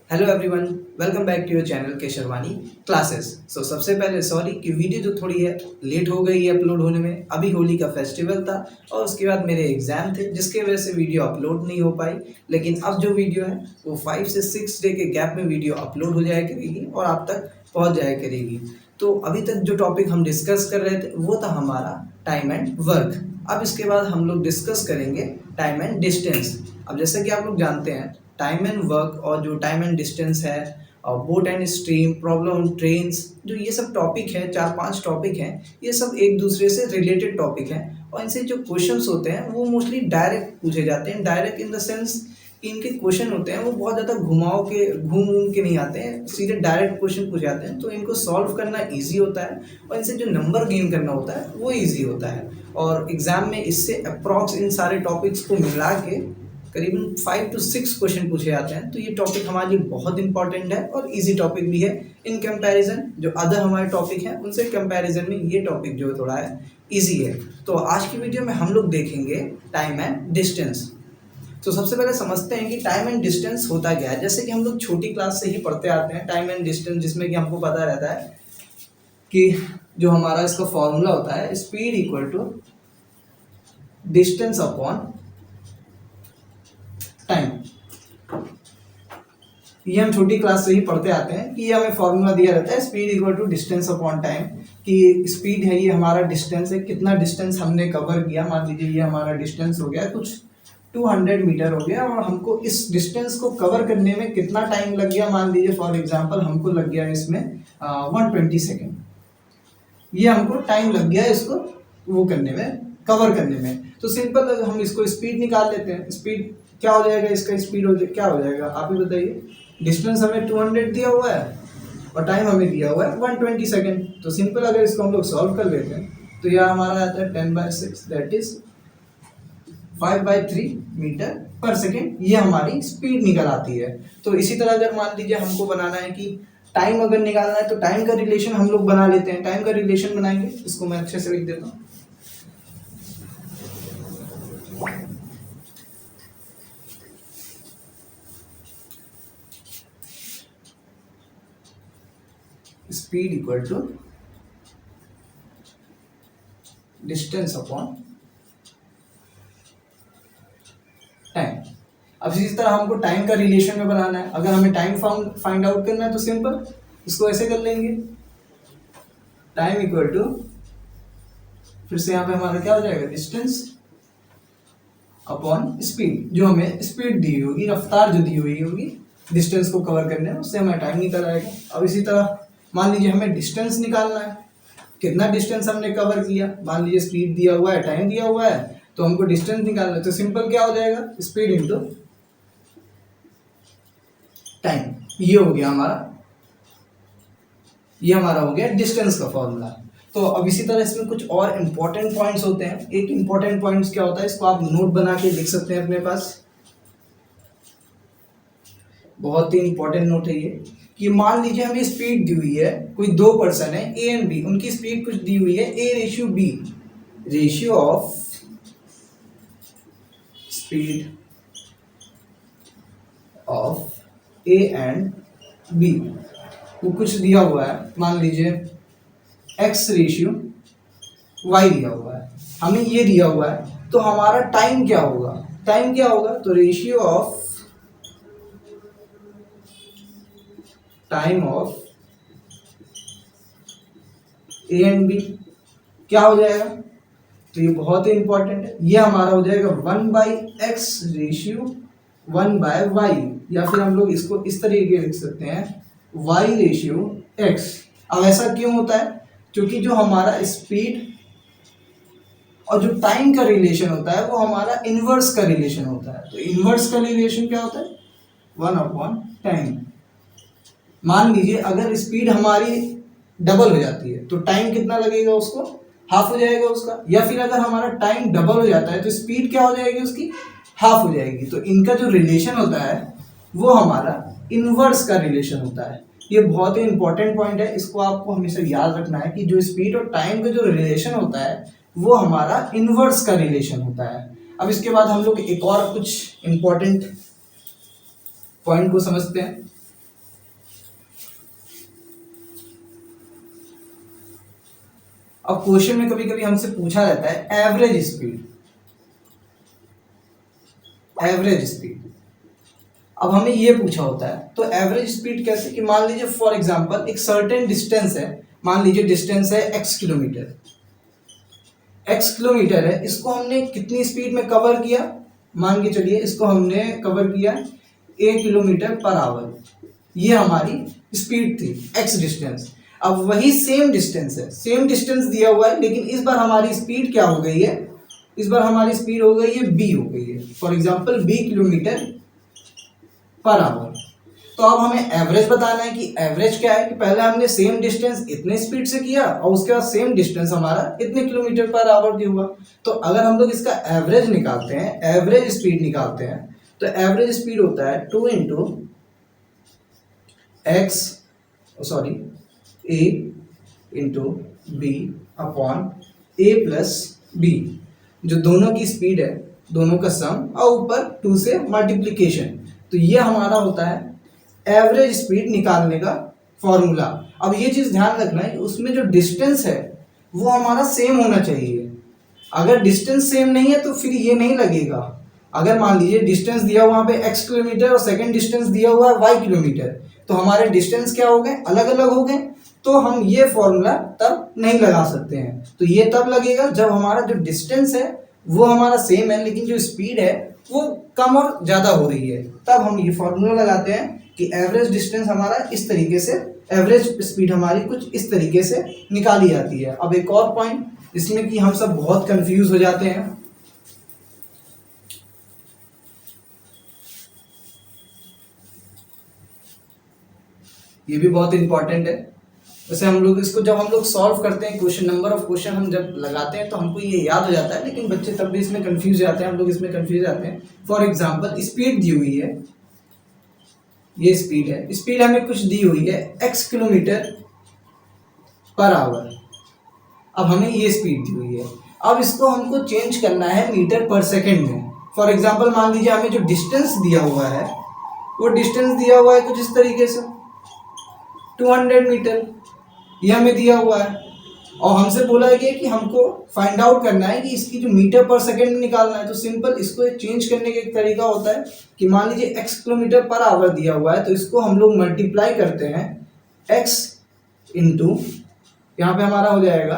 Hello everyone, welcome back to your channel Kesharwani classes. सबसे पहले sorry कि वीडियो जो थोड़ी है लेट हो गई है अपलोड होने में। अभी होली का फेस्टिवल था और उसके बाद मेरे एग्ज़ाम थे जिसके वजह से वीडियो अपलोड नहीं हो पाई। लेकिन अब जो वीडियो है वो 5 से 6 डे के गैप में वीडियो अपलोड हो जाया करेगी और आप तक पहुँच जाया करेगी। तो अभी तक जो टॉपिक हम डिस्कस कर रहे थे वो था हमारा टाइम एंड वर्क। अब इसके बाद हम लोग डिस्कस करेंगे टाइम एंड डिस्टेंस। अब जैसा कि आप लोग जानते हैं टाइम एंड वर्क और जो टाइम एंड डिस्टेंस है और boat and stream problem trains, जो ये सब टॉपिक है 4-5 टॉपिक हैं, ये सब एक दूसरे से रिलेटेड टॉपिक हैं और इनसे जो क्वेश्चंस होते हैं वो मोस्टली डायरेक्ट पूछे जाते हैं। डायरेक्ट इन द सेंस कि इनके क्वेश्चन होते हैं वो बहुत ज़्यादा घूम के नहीं आते हैं, सीधे डायरेक्ट क्वेश्चन पूछे जाते हैं। तो इनको सॉल्व करना ईजी होता है और इनसे जो नंबर गेन करना होता है वो ईजी होता है। और एग्ज़ाम में इससे अप्रॉक्स इन सारे टॉपिक्स को मिला के करीबन 5 to 6 क्वेश्चन पूछे जाते हैं। तो ये टॉपिक हमारे लिए बहुत इंपॉर्टेंट है और इजी टॉपिक भी है इन कंपैरिजन जो अदर हमारे टॉपिक हैं उनसे कंपैरिजन में ये टॉपिक जो थोड़ा है इजी है। तो आज की वीडियो में हम लोग देखेंगे टाइम एंड डिस्टेंस। तो सबसे पहले समझते हैं कि टाइम एंड डिस्टेंस होता क्या है। जैसे कि हम लोग छोटी क्लास से ही पढ़ते आते हैं टाइम एंड डिस्टेंस, जिसमें कि हमको पता रहता है कि जो हमारा इसका फॉर्मूला होता है speed equal to distance upon time. ये हम छोटी क्लास से ही पढ़ते आते हैं कि ये हमें फॉर्मूला दिया रहता है speed equal to distance upon time. कि स्पीड है ये हमारा डिस्टेंस है, कितना डिस्टेंस हमने कवर किया। मान लीजिए ये हमारा डिस्टेंस हो गया कुछ 200 मीटर हो गया और हमको इस डिस्टेंस को कवर करने में कितना टाइम लग गया। मान लीजिए फॉर एग्जांपल हमको लग गया इसमें 120 सेकेंड। ये हमको टाइम लग गया इसको वो करने में, कवर करने में। तो सिंपल हम इसको स्पीड निकाल लेते हैं। स्पीड क्या हो जाएगा, इसका स्पीड क्या हो जाएगा आप ही बताइए। डिस्टेंस हमें 200 दिया हुआ है और टाइम हमें दिया हुआ है 120 सेकेंड। तो सिंपल अगर इसको हम लोग सॉल्व कर लेते हैं तो यह हमारा आता है 10/6 that is 5/3 metre per second. ये हमारी स्पीड निकल आती है। तो इसी तरह अगर मान लीजिए हमको बनाना है कि टाइम अगर निकालना है तो टाइम का रिलेशन हम लोग बना लेते हैं। टाइम का रिलेशन बनाएंगे, इसको मैं अच्छे से लिख देता हूँ। Speed equal to distance upon time. अब इसी तरह हमको टाइम का रिलेशन में बनाना है। अगर हमें टाइम फाइंड आउट करना है तो सिंपल इसको ऐसे कर लेंगे, टाइम इक्वल टू फिर से यहाँ पे हमारा क्या हो जाएगा डिस्टेंस अपॉन स्पीड। जो हमें स्पीड दी होगी, रफ्तार जो दी हुई होगी डिस्टेंस को कवर करने में, उससे हमें टाइम निकल आएगा। अब इसी तरह मान लीजिए हमें डिस्टेंस निकालना है, कितना डिस्टेंस हमने कवर किया। मान लीजिए स्पीड दिया हुआ है, टाइम दिया हुआ है, तो हमको डिस्टेंस निकालना है। तो सिंपल क्या हो जाएगा स्पीड इंटू टाइम। ये हो गया हमारा हो गया डिस्टेंस का फॉर्मूला। तो अब इसी तरह इसमें कुछ और इंपॉर्टेंट पॉइंट्स होते हैं। एक इंपॉर्टेंट पॉइंट्स क्या होता है, इसको आप नोट बना के लिख सकते हैं अपने पास। बहुत ही इंपॉर्टेंट नोट है ये कि मान लीजिए हमें स्पीड दी हुई है, कोई दो पर्सन है ए एंड बी, उनकी स्पीड कुछ दी हुई है A/B, ratio of speed of A and B वो कुछ दिया हुआ है। मान लीजिए X/Y दिया हुआ है, हमें ये दिया हुआ है। तो हमारा टाइम क्या होगा, तो ratio of time of A and B क्या हो जाएगा। तो ये बहुत ही इंपॉर्टेंट है। ये हमारा हो जाएगा 1/X रेशियो 1/Y, या फिर हम लोग इसको इस तरीके लिख सकते हैं Y/X। अब ऐसा क्यों होता है, क्योंकि जो हमारा स्पीड और जो टाइम का रिलेशन होता है वो हमारा इनवर्स का रिलेशन होता है। तो इनवर्स का रिलेशन क्या होता है 1/टाइम। मान लीजिए अगर स्पीड हमारी डबल हो जाती है तो टाइम कितना लगेगा, उसको हाफ हो जाएगा उसका। या फिर अगर हमारा टाइम डबल हो जाता है तो स्पीड क्या हो जाएगी उसकी, हाफ हो जाएगी। तो इनका जो रिलेशन होता है वो हमारा इनवर्स का रिलेशन होता है। ये बहुत ही इंपॉर्टेंट पॉइंट है, इसको आपको हमेशा याद रखना है कि जो स्पीड और टाइम का जो रिलेशन होता है वो हमारा इनवर्स का रिलेशन होता है। अब इसके बाद हम लोग एक और कुछ इंपॉर्टेंट पॉइंट को समझते हैं। अब क्वेश्चन में कभी कभी हमसे पूछा जाता है एवरेज स्पीड, एवरेज स्पीड। अब हमें ये पूछा होता है तो एवरेज स्पीड कैसे, कि मान लीजिए फॉर एग्जांपल एक सर्टेन डिस्टेंस है, मान लीजिए डिस्टेंस है x किलोमीटर, x किलोमीटर है, इसको हमने कितनी स्पीड में कवर किया, मान के चलिए इसको हमने कवर किया a किलोमीटर पर आवर, ये हमारी स्पीड थी x डिस्टेंस। अब वही सेम डिस्टेंस है, सेम डिस्टेंस दिया हुआ है, लेकिन इस बार हमारी स्पीड क्या हो गई है, इस बार हमारी स्पीड हो गई है b हो गई है, for example b kilometre per our. तो अब हमें एवरेज बताना है कि एवरेज क्या है, कि पहले हमने सेम डिस्टेंस इतने स्पीड से किया और उसके बाद सेम डिस्टेंस हमारा इतने किलोमीटर पर आवर की हुआ। तो अगर हम लोग इसका एवरेज निकालते हैं, एवरेज स्पीड निकालते हैं, तो एवरेज स्पीड होता है 2 इंटू एक्स सॉरी ए इंटू बी अपॉन ए प्लस बी, जो दोनों की स्पीड है, दोनों का सम और ऊपर 2 से मल्टीप्लीकेशन। तो ये हमारा होता है एवरेज स्पीड निकालने का फॉर्मूला। अब ये चीज़ ध्यान रखना है कि उसमें जो डिस्टेंस है वो हमारा सेम होना चाहिए। अगर डिस्टेंस सेम नहीं है तो फिर ये नहीं लगेगा। अगर मान लीजिए डिस्टेंस दिया हुआ वहाँ पे x किलोमीटर और सेकंड डिस्टेंस दिया हुआ है y किलोमीटर, तो हमारे डिस्टेंस क्या हो गए, अलग अलग हो गए, तो हम ये फॉर्मूला तब नहीं लगा सकते हैं। तो ये तब लगेगा जब हमारा जो डिस्टेंस है वो हमारा सेम है, लेकिन जो स्पीड है वो कम और ज़्यादा हो रही है, तब हम ये फॉर्मूला लगाते हैं कि एवरेज डिस्टेंस हमारा इस तरीके से, एवरेज स्पीड हमारी कुछ इस तरीके से निकाली जाती है। अब एक और पॉइंट इसमें कि हम सब बहुत कंफ्यूज हो जाते हैं, ये भी बहुत इंपॉर्टेंट है। वैसे हम लोग इसको जब हम लोग सॉल्व करते हैं, क्वेश्चन नंबर ऑफ क्वेश्चन हम जब लगाते हैं तो हमको ये याद हो जाता है, लेकिन बच्चे तब भी इसमें कंफ्यूज जाते हैं, हम लोग इसमें कंफ्यूज जाते हैं। फॉर एग्जांपल स्पीड दी हुई है, ये स्पीड है, स्पीड हमें कुछ दी हुई है x किलोमीटर पर आवर। अब हमें ये स्पीड दी हुई है, अब इसको हमको चेंज करना है मीटर पर सेकंड में। फॉर एग्जांपल मान लीजिए हमें जो डिस्टेंस दिया हुआ है वो डिस्टेंस दिया हुआ है कुछ इस तरीके से 200 मीटर, ये हमें दिया हुआ है, और हमसे बोला गया कि हमको फाइंड आउट करना है कि इसकी जो मीटर पर सेकंड में निकालना है। तो सिंपल इसको चेंज करने का एक तरीका होता है कि मान लीजिए x किलोमीटर पर आवर दिया हुआ है, तो इसको हम लोग मल्टीप्लाई करते हैं x इंटू, यहाँ पे हमारा हो जाएगा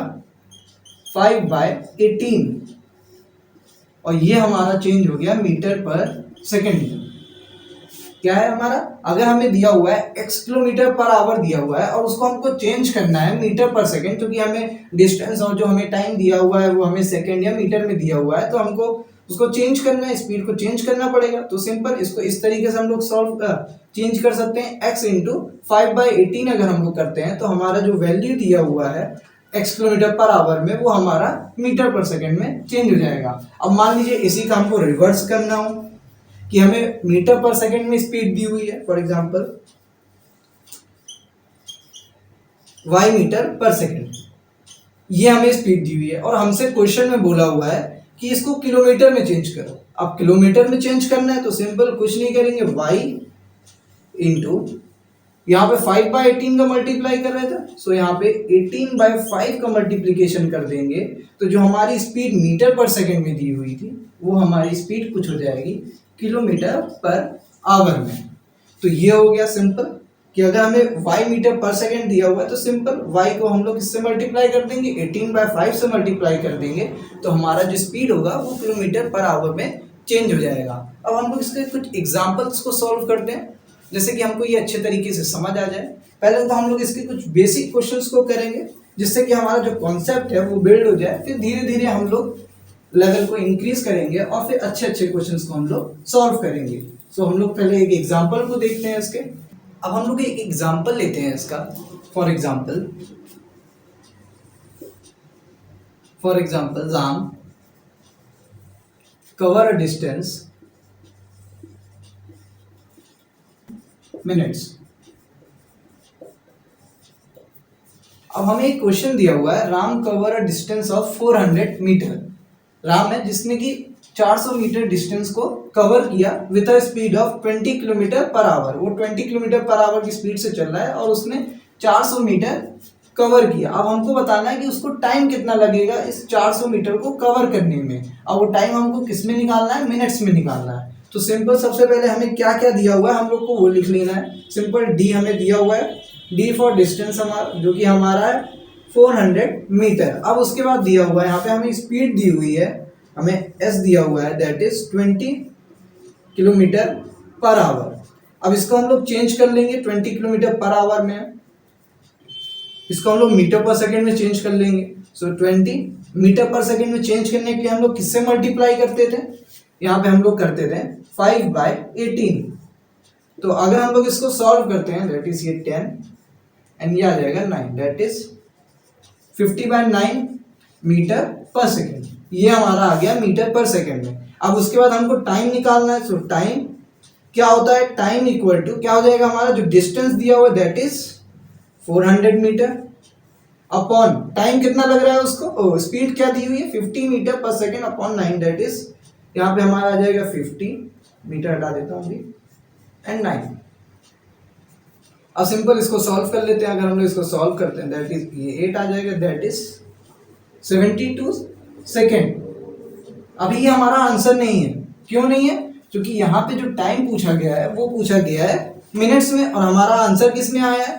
5/18, और ये हमारा चेंज हो गया मीटर पर सेकंड में। क्या है हमारा, अगर हमें दिया हुआ है x किलोमीटर पर आवर दिया हुआ है और उसको हमको चेंज करना है मीटर पर सेकंड, क्योंकि हमें डिस्टेंस और जो हमें टाइम दिया हुआ है वो हमें सेकंड या मीटर में दिया हुआ है, तो हमको उसको चेंज करना है, स्पीड को चेंज करना पड़ेगा। तो सिंपल इसको इस तरीके से हम लोग सॉल्व चेंज कर सकते हैं, x इंटू 5/18 अगर हमको करते हैं तो हमारा जो वैल्यू दिया हुआ है x किलोमीटर पर आवर में वो हमारा मीटर पर सेकंड में चेंज हो जाएगा। अब मान लीजिए इसी का हमको रिवर्स करना हो कि हमें मीटर पर सेकंड में स्पीड दी हुई है, फॉर एग्जांपल y मीटर पर सेकंड, ये हमें स्पीड दी हुई है और हमसे क्वेश्चन में बोला हुआ है कि इसको किलोमीटर में चेंज करो। अब किलोमीटर में चेंज करना है तो सिंपल कुछ नहीं करेंगे, y इंटू यहाँ पे 5/18 का मल्टीप्लाई कर रहे थे, सो यहाँ पे 18/5 का मल्टीप्लीकेशन कर देंगे, तो जो हमारी स्पीड मीटर पर सेकंड में दी हुई थी वो हमारी स्पीड कुछ हो जाएगी किलोमीटर पर आवर में। तो ये हो गया सिंपल कि अगर हमें y मीटर पर सेकंड दिया हुआ है तो सिंपल y को हम लोग इससे मल्टीप्लाई कर देंगे, 18/5 से मल्टीप्लाई कर देंगे, तो हमारा जो स्पीड होगा वो किलोमीटर पर आवर में चेंज हो जाएगा। अब हम लोग इसके कुछ एग्जाम्पल्स को सॉल्व करते हैं, जैसे कि हमको ये अच्छे तरीके से समझ आ जाए। पहले तो हम लोग इसके कुछ बेसिक क्वेश्चंस को करेंगे जिससे कि हमारा जो कॉन्सेप्ट है वो बिल्ड हो जाए, फिर धीरे धीरे हम लोग लेवल को इंक्रीज करेंगे और फिर अच्छे अच्छे क्वेश्चंस को हम लोग सॉल्व करेंगे। सो हम लोग पहले एक एग्जांपल को देखते हैं इसके। अब हम लोग एक एग्जांपल लेते हैं इसका। For example Ram cover a distance minutes. अब हमें एक क्वेश्चन दिया हुआ है, Ram cover a distance of 400 metre. Ram है जिसने कि 400 मीटर डिस्टेंस को कवर किया with a speed of 20 kilometre per hour. वो 20 किलोमीटर पर आवर की स्पीड से चल रहा है और उसने 400 मीटर कवर किया। अब हमको बताना है कि उसको टाइम कितना लगेगा इस 400 मीटर को कवर करने में। अब वो टाइम हमको किस में निकालना है, मिनट्स में निकालना है। तो सिंपल सबसे पहले हमें क्या क्या दिया हुआ है हम लोग को वो लिख लेना है। सिंपल डी हमें दिया हुआ है, डी फॉर डिस्टेंस हमारा जो कि हमारा है 400 मीटर। अब उसके बाद दिया हुआ है यहाँ पे हमें स्पीड दी हुई है, हमें एस दिया हुआ है that is 20 kilometre per our. अब इसको हम लोग चेंज कर लेंगे 20 किलोमीटर पर आवर में, इसको हम लोग मीटर पर सेकंड में चेंज कर लेंगे। सो 20 मीटर पर सेकंड में चेंज करने के लिए हम लोग किससे मल्टीप्लाई करते थे, यहाँ पे हम लोग करते थे 5/18। तो अगर हम लोग इसको सॉल्व करते हैं दैट इज ये 10 एंड ये आ जाएगा 9 that is 50/9 metre per second. ये हमारा आ गया मीटर पर सेकेंड में। अब उसके बाद हमको टाइम निकालना है। सो टाइम क्या होता है, टाइम इक्वल टू क्या हो जाएगा हमारा जो डिस्टेंस दिया हुआ है that is 400 metre upon time कितना लग रहा है उसको, स्पीड क्या दी हुई है 50 metre per second upon 9 that is यहाँ पे हमारा आ जाएगा 50 मीटर, हटा देता हूँ अभी, एंड 9। अब सिंपल इसको सॉल्व कर लेते हैं। अगर हम लोग इसको सॉल्व करते हैं दैट इज ये 8 आ जाएगा दैट इज 72 सेकेंड। अभी ये हमारा आंसर नहीं है, क्यों नहीं है, क्योंकि यहाँ पे जो टाइम पूछा गया है वो पूछा गया है मिनट्स में और हमारा आंसर किस में आया है,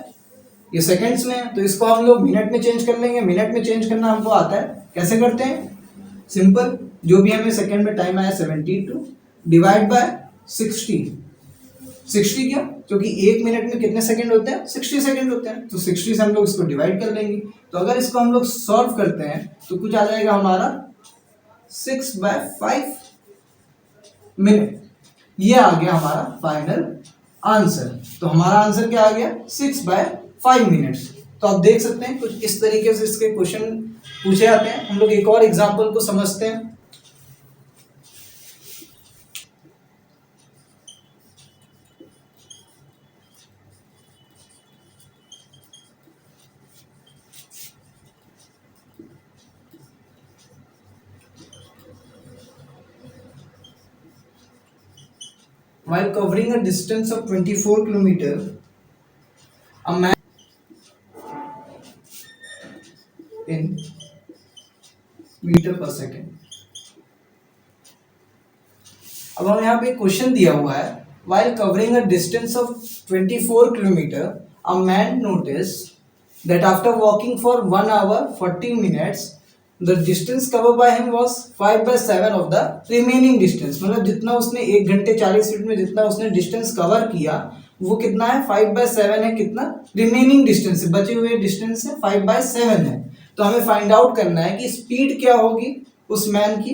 ये सेकंड्स में है। तो इसको हम लोग मिनट में चेंज कर लेंगे। मिनट में चेंज करना हमको आता है, कैसे करते हैं, सिंपल जो भी हमें सेकंड में टाइम आया 72 डिवाइड बाय 60। 60 क्या, क्योंकि एक मिनट में कितने सेकंड होते हैं, 60 सेकंड होते हैं। तो 60 से हम लोग इसको डिवाइड कर लेंगे। तो अगर इसको हम लोग सॉल्व करते हैं तो कुछ आ जाएगा हमारा 6/5 मिनट। ये आ गया हमारा फाइनल आंसर। तो हमारा आंसर क्या आ गया 6/5 मिनट्स। तो आप देख सकते हैं कुछ इस तरीके से इसके क्वेश्चन पूछे जाते हैं। हम लोग एक और एग्जांपल को समझते हैं। While covering a distance of 24 kilometers, a man in metre per second. अब हमें यहाँ पे क्वेश्चन दिया हुआ है while covering a distance of 24 kilometer, a man noticed that after walking for 1 hour 40 minutes, the distance covered by him was 5/7 of the remaining distance। मतलब जितना उसने 1 घंटे 40 मिनट में जितना उसने डिस्टेंस कवर किया वो कितना है 5/7 है, कितना रिमेनिंग डिस्टेंस है, बचे हुए डिस्टेंस है 5/7 है। तो हमें फाइंड आउट करना है कि स्पीड क्या होगी उस मैन की,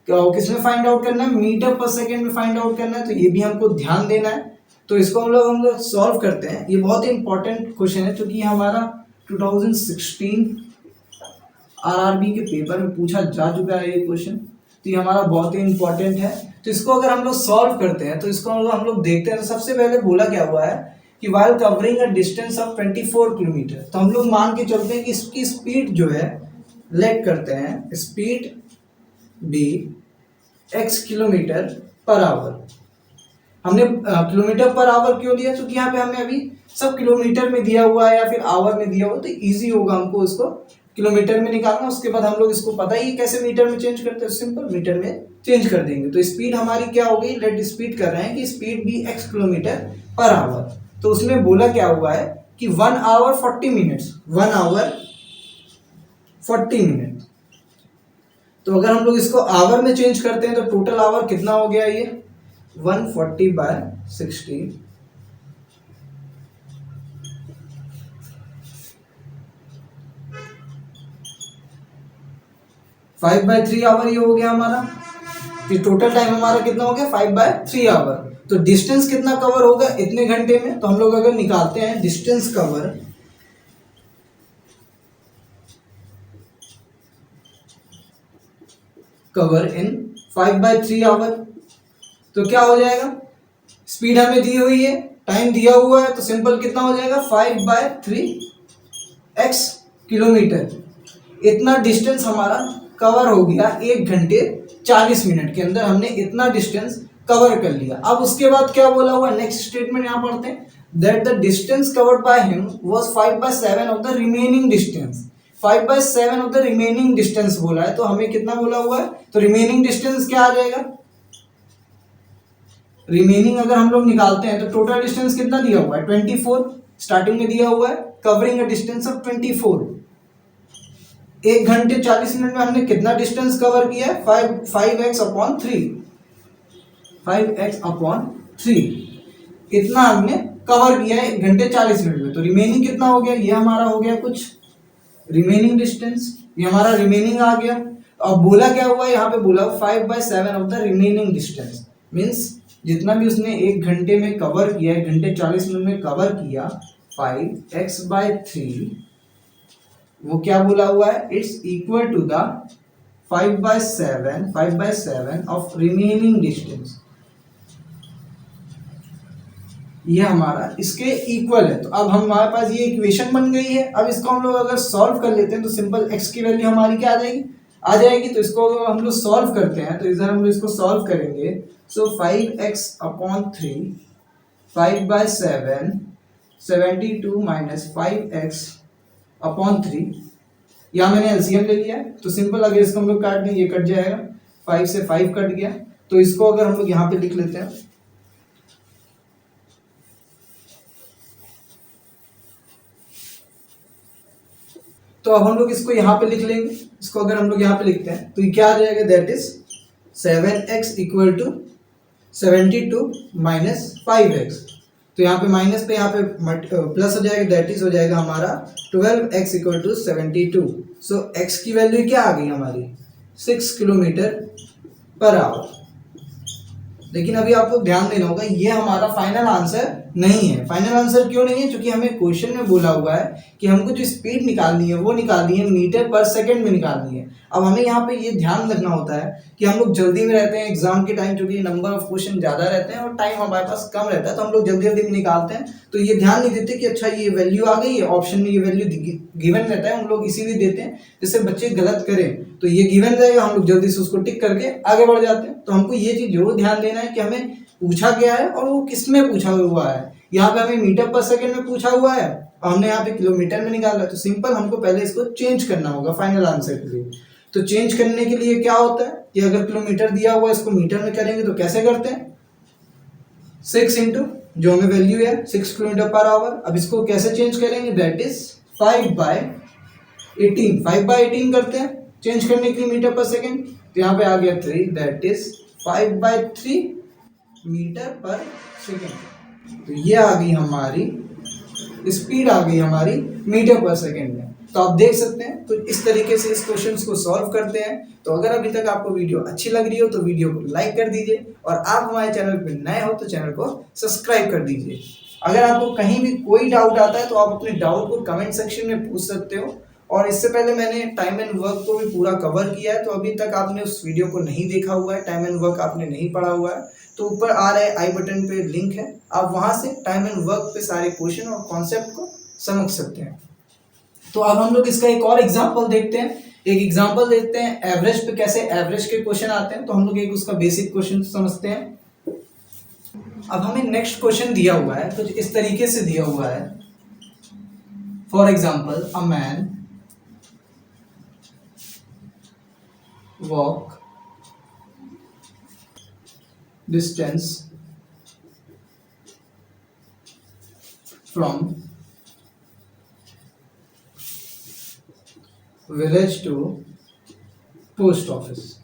किसमें फाइंड आउट करना है, मीटर पर सेकेंड में फाइंड आउट करना है। तो ये भी हमको ध्यान देना है। तो इसको हम लोग सॉल्व करते हैं। ये बहुत ही इंपॉर्टेंट क्वेश्चन है क्योंकि हमारा 2016 आरआरबी के पेपर में पूछा जा चुका है ये क्वेश्चन। तो ये हमारा बहुत ही इंपॉर्टेंट है। तो इसको अगर हम लोग सॉल्व करते हैं तो इसको हम लोग देखते हैं। तो सबसे पहले बोला क्या हुआ है कि while covering a distance of 24 kilometre, तो हम लोग मान के चलते हैं कि इसकी स्पीड जो है लेट करते हैं speed B x kilometre per hour. हमने किलोमीटर पर आवर क्यों दिया, क्योंकि यहाँ पे हमें अभी सब किलोमीटर में दिया हुआ है या फिर आवर में दिया हुआ, तो इजी होगा हमको इसको किलोमीटर में निकालना। उसके बाद हम लोग इसको पता ही कैसे मीटर में चेंज करते हैं, सिंपल मीटर में चेंज कर देंगे। तो स्पीड हमारी क्या हो गई, लेट स्पीड कर रहे हैं कि स्पीड भी x किलोमीटर पर आवर। तो उसमें बोला क्या हुआ है कि 1 आवर 40 मिनट्स, 1 आवर 40 मिनट। तो अगर हम लोग इसको आवर में चेंज करते हैं तो टोटल आवर कितना हो गया, ये 140/60 5/3 आवर ये हो गया हमारा। ये टोटल टाइम हमारा कितना हो गया 5/3 आवर। तो डिस्टेंस कितना कवर होगा इतने घंटे में, तो हम लोग अगर निकालते हैं डिस्टेंस कवर इन 5/3 आवर, तो क्या हो जाएगा, स्पीड हमें दी हुई है, टाइम दिया हुआ है, तो सिंपल कितना हो जाएगा 5/3 x किलोमीटर। इतना डिस्टेंस हमारा कवर हो गया 1 घंटे 40 मिनट के अंदर हमने इतना डिस्टेंस कवर कर लिया। अब उसके बाद क्या बोला हुआ नेक्स्ट स्टेटमेंट यहाँ पढ़ते हैं, that the distance covered by him was 5/7 of the remaining distance. 5/7 of the remaining distance बोला है, तो हमें कितना बोला हुआ है, तो रिमेनिंग डिस्टेंस क्या आ जाएगा, रिमेनिंग अगर हम लोग निकालते हैं तो टोटल डिस्टेंस कितना दिया हुआ है 24, स्टार्टिंग में दिया हुआ है कवरिंग अ डिस्टेंस ऑफ 24। 1 घंटे 40 मिनट में हमने कितना डिस्टेंस कवर किया है, 5x/3, 5x/3 इतना हमने कवर किया है 1 घंटे 40 मिनट में। तो रिमेनिंग कितना हो गया, ये हमारा हो गया कुछ रिमेनिंग डिस्टेंस, ये हमारा रिमेनिंग आ गया। अब बोला क्या हुआ, यहाँ पे बोला 5/7 of the remaining distance, means जितना भी उसने 1 घंटे में कवर किया, 1 घंटे 40 मिनट में कवर किया 5x/3, वो क्या बोला हुआ है, it's equal to the 5/7 of remaining distance. ये हमारा इसके इक्वल है। तो अब हमारे पास ये इक्वेशन बन गई है। अब इसको हम लोग अगर सॉल्व कर लेते हैं तो सिंपल x की वैल्यू हमारी क्या आ जाएगी। तो इसको अगर हम लोग सॉल्व करते हैं तो इधर हम लोग इसको सॉल्व करेंगे। सो 5x/3 5/7 72 माइनस 5x/3, यहाँ मैंने एलसीएम ले लिया है। तो सिंपल अगर इसको हम लोग काट दें, ये कट जाएगा, 5 से 5 कट गया। तो इसको अगर हम लोग यहाँ पे लिख लेते हैं, तो अब हम लोग इसको यहाँ पे लिख लेंगे। इसको अगर हम लोग यहाँ पे लिखते हैं तो ये क्या आ जाएगा, that is 7x = 72 minus 5x। तो यहाँ पे माइनस पे यहाँ पे प्लस हो जाएगा, दैट इज हो जाएगा हमारा 12x = 72। सो x की वैल्यू क्या आ गई हमारी 6 किलोमीटर/आवर। लेकिन अभी आपको ध्यान देना होगा, ये हमारा फाइनल आंसर नहीं है। फाइनल आंसर क्यों नहीं है, क्योंकि हमें क्वेश्चन में बोला हुआ है कि हमको जो स्पीड निकालनी है वो निकालनी है मीटर/सेकंड में निकालनी है। अब हमें यहाँ पे ये ध्यान रखना होता है कि हम लोग जल्दी में रहते हैं एग्जाम के टाइम, क्योंकि नंबर ऑफ क्वेश्चन ज़्यादा रहते हैं और टाइम हमारे पास कम रहता है, तो हम लोग जल्दी जल्दी में निकालते हैं। तो ये ध्यान नहीं देते कि अच्छा ये वैल्यू आ गई है, ऑप्शन में ये वैल्यू गिवन रहता है, हम लोग इसीलिए देते हैं जिससे बच्चे गलत करें। तो ये गिवन रहेगा, हम लोग जल्दी से उसको टिक करके आगे बढ़ जाते हैं। तो हमको ये चीज़ जरूर ध्यान देना है कि हमें पूछा गया है और वो किस में पूछा हुआ है। यहाँ पे हमें मीटर/सेकंड में पूछा हुआ है और हमने यहाँ पे किलोमीटर में निकाला है। तो सिंपल हमको पहले इसको चेंज करना होगा फाइनल आंसर के लिए। तो चेंज करने के लिए क्या होता है कि अगर किलोमीटर दिया हुआ है इसको मीटर में करेंगे तो कैसे करते हैं, 6 इंटू जो हमें वैल्यू है 6 किलोमीटर/आवर। अब इसको कैसे चेंज करेंगे, दैट इज 5/18। 5/18 करते हैं चेंज करने के लिए मीटर/सेकंड। तो यहाँ पे आ गया 3, दैट इज 5/3 मीटर/सेकंड। तो ये आ गई हमारी स्पीड, आ गई हमारी मीटर/सेकंड में। तो आप देख सकते हैं, तो इस तरीके से इस क्वेश्चन को सॉल्व करते हैं। तो अगर अभी तक आपको वीडियो अच्छी लग रही हो तो वीडियो को लाइक कर दीजिए, और आप हमारे चैनल पर नए हो तो चैनल को सब्सक्राइब कर दीजिए। अगर आपको कहीं भी कोई डाउट आता है तो आप अपने डाउट को कमेंट सेक्शन में पूछ सकते हो। और इससे पहले मैंने टाइम एंड वर्क को भी पूरा कवर किया है, तो अभी तक आपने उस वीडियो को नहीं देखा हुआ है, टाइम एंड वर्क आपने नहीं पढ़ा हुआ है, तो ऊपर आ रहे आई बटन पे लिंक है, आप वहां से टाइम एंड वर्क पे सारे क्वेश्चन और कॉन्सेप्ट को समझ सकते हैं। तो अब हम लोग इसका एक और एग्जांपल देखते हैं। एक एग्जांपल देखते हैं एवरेज पे, कैसे एवरेज के क्वेश्चन आते हैं। तो हम लोग एक उसका बेसिक क्वेश्चन समझते हैं। अब हमें नेक्स्ट क्वेश्चन दिया हुआ है, कुछ इस तरीके से दिया हुआ है। For example, a man walk distance from village to post office।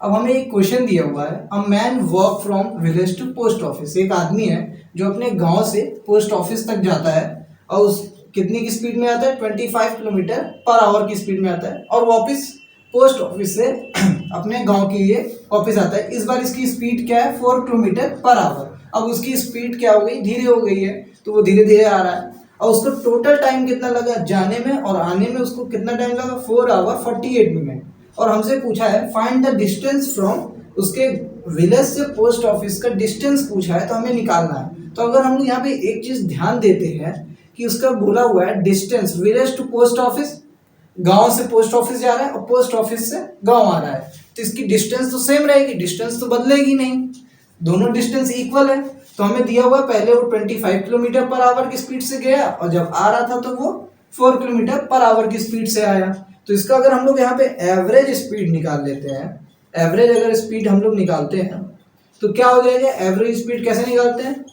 अब हमें एक क्वेश्चन दिया हुआ है, a man walk from village to post office. एक आदमी है जो अपने गांव से पोस्ट ऑफिस तक जाता है और उस कितनी की स्पीड में आता है, 25 किलोमीटर/आवर की स्पीड में आता है, और वापस पोस्ट ऑफिस से अपने गांव के लिए वापस आता है। इस बार इसकी स्पीड क्या है, 4 किलोमीटर/आवर। अब उसकी स्पीड क्या हो गई, धीरे हो गई है, तो वो धीरे धीरे आ रहा है। और उसको टोटल टाइम कितना लगा जाने में और आने में, उसको कितना टाइम लगा, 4 आवर 48 मिनट। और हमसे पूछा है फाइंड द डिस्टेंस फ्रॉम, उसके विलेज से पोस्ट ऑफिस का डिस्टेंस पूछा है, तो हमें निकालना है। तो अगर हम यहाँ पे एक चीज ध्यान देते हैं कि उसका बोला हुआ है distance village to post office, गांव से पोस्ट ऑफिस जा रहा है और पोस्ट ऑफिस से गांव आ रहा है, तो इसकी डिस्टेंस तो सेम रहेगी, डिस्टेंस तो बदलेगी नहीं, दोनों डिस्टेंस इक्वल है। तो हमें दिया हुआ पहले वो 25 किलोमीटर पर आवर की स्पीड से गया और जब आ रहा था तो वो 4 किलोमीटर पर आवर की स्पीड से आया। तो इसका अगर हम लोग यहाँ पे एवरेज स्पीड निकाल लेते हैं, एवरेज अगर स्पीड हम लोग निकालते हैं तो क्या हो जाएगा, एवरेज स्पीड कैसे निकालते हैं,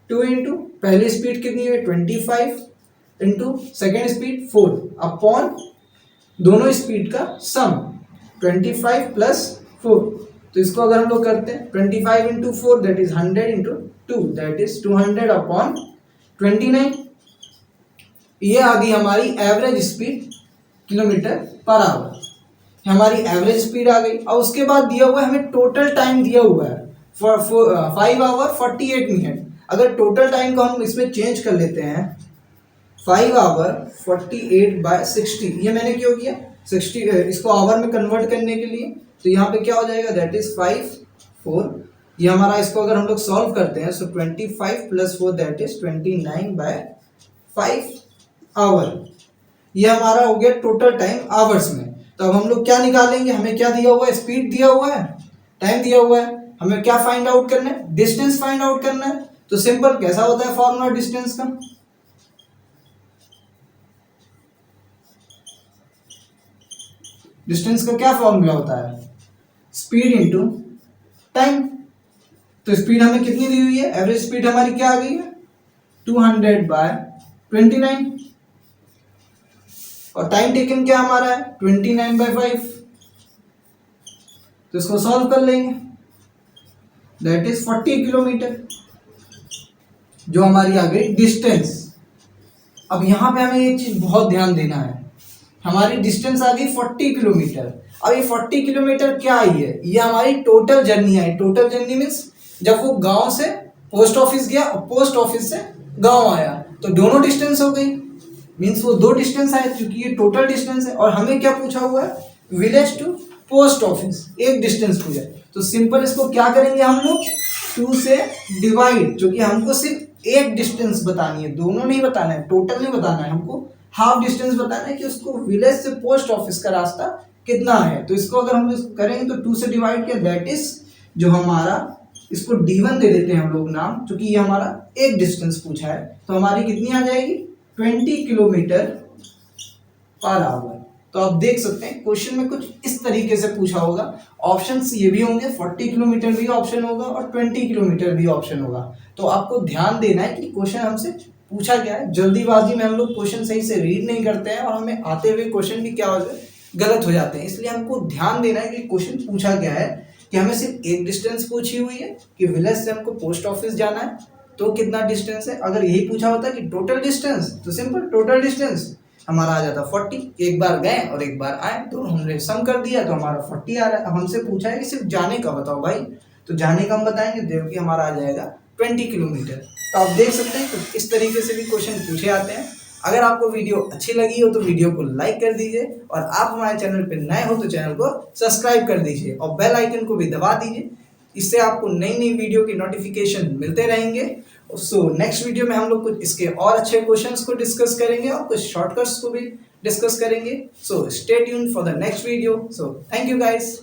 2 इंटू पहली स्पीड कितनी है 25 इंटू सेकेंड स्पीड 4 अपॉन दोनों स्पीड का सम 25 प्लस 4। तो इसको अगर हम लोग करते हैं 25 into 4 that is 100 into 2 that is 200 upon 29। ये आ गई हमारी average speed kilometre per our, हमारी एवरेज स्पीड आ गई। और उसके बाद दिया हुआ है हमें टोटल टाइम दिया हुआ है 5 आवर 48 मिनट। अगर टोटल टाइम को हम इसमें चेंज कर लेते हैं 5 आवर 48 बाय 60, ये मैंने क्यों किया 60 इसको आवर में कन्वर्ट करने के लिए। तो यहाँ पे क्या हो जाएगा दैट इज 5 4, ये हमारा इसको अगर हम लोग सॉल्व करते हैं so 25 plus 4 that is 29 by 5 hour. ये हमारा हो गया टोटल टाइम आवर्स में। तो अब हम लोग क्या निकालेंगे, हमें क्या दिया हुआ है, स्पीड दिया हुआ है, टाइम दिया हुआ है, हमें क्या फाइंड आउट करना है, डिस्टेंस फाइंड आउट करना है। तो सिंपल कैसा होता है फॉर्मूला डिस्टेंस का, डिस्टेंस का क्या फॉर्मूला होता है, स्पीड इंटू टाइम। तो स्पीड हमें कितनी दी हुई है, एवरेज स्पीड हमारी क्या आ गई है 200 बाय 29 और टाइम टेकन क्या हमारा है 29 बाय 5। तो इसको सॉल्व कर लेंगे दैट इज 40 किलोमीटर जो हमारी आ गई डिस्टेंस। अब यहां पे हमें एक चीज बहुत ध्यान देना है, हमारी डिस्टेंस आ गई 40 किलोमीटर। अब ये 40 किलोमीटर क्या आई है, ये हमारी total journey I. Total journey means जब वो गांव से पोस्ट ऑफिस गया और पोस्ट ऑफिस से गांव आया तो दोनों डिस्टेंस हो गई, मीन्स वो दो डिस्टेंस आए क्योंकि ये टोटल डिस्टेंस है। और हमें क्या पूछा हुआ है, विलेज टू पोस्ट ऑफिस एक डिस्टेंस पूछा है। तो सिंपल इसको क्या करेंगे हम लोग 2 से डिवाइड, क्योंकि हमको सिर्फ एक डिस्टेंस बतानी है, दोनों नहीं बताना है, टोटल नहीं बताना है, हमको हाफ डिस्टेंस बताना है कि उसको विलेज से पोस्ट ऑफिस का रास्ता कितना है। तो इसको अगर हम करेंगे तो 2 से डिवाइड किया दैट इज जो हमारा, इसको D1 दे देते हैं हम लोग नाम, क्योंकि ये हमारा एक डिस्टेंस पूछा है। तो हमारी कितनी आ जाएगी 20 किलोमीटर पर आवर। तो आप देख सकते हैं क्वेश्चन में कुछ इस तरीके से पूछा होगा, ऑप्शंस ये भी होंगे, 40 किलोमीटर भी ऑप्शन होगा और 20 किलोमीटर भी ऑप्शन होगा। तो आपको ध्यान देना है कि क्वेश्चन हमसे पूछा गया है, जल्दीबाजी में हम लोग क्वेश्चन सही से रीड नहीं करते हैं और हमें आते हुए क्वेश्चन भी क्या हो जाए गलत हो जाते हैं। इसलिए हमको ध्यान देना है कि क्वेश्चन पूछा गया है कि हमें सिर्फ एक डिस्टेंस पूछी हुई है कि विलेज से हमको पोस्ट ऑफिस जाना है तो कितना डिस्टेंस है। अगर यही पूछा होता कि टोटल डिस्टेंस तो सिंपल टोटल डिस्टेंस हमारा आ जाता 40, एक बार गए और एक बार आए तो हमने सम कर दिया तो हमारा 40 आ रहा है। अब हमसे पूछा है कि सिर्फ जाने का बताओ भाई, तो जाने का हम बताएंगे जबकि हमारा आ जाएगा 20 किलोमीटर। तो आप देख सकते हैं तो इस तरीके से भी क्वेश्चन पूछे आते हैं। अगर आपको वीडियो अच्छी लगी हो तो वीडियो को लाइक कर दीजिए और आप हमारे चैनल पर नए हो तो चैनल को सब्सक्राइब कर दीजिए और बेल आइकन को भी दबा दीजिए, इससे आपको नई नई वीडियो की नोटिफिकेशन मिलते रहेंगे। सो नेक्स्ट वीडियो में हम लोग कुछ इसके और अच्छे क्वेश्चंस को डिस्कस करेंगे और कुछ शॉर्टकट्स को भी डिस्कस करेंगे। So stay tuned for the next video. So thank you guys.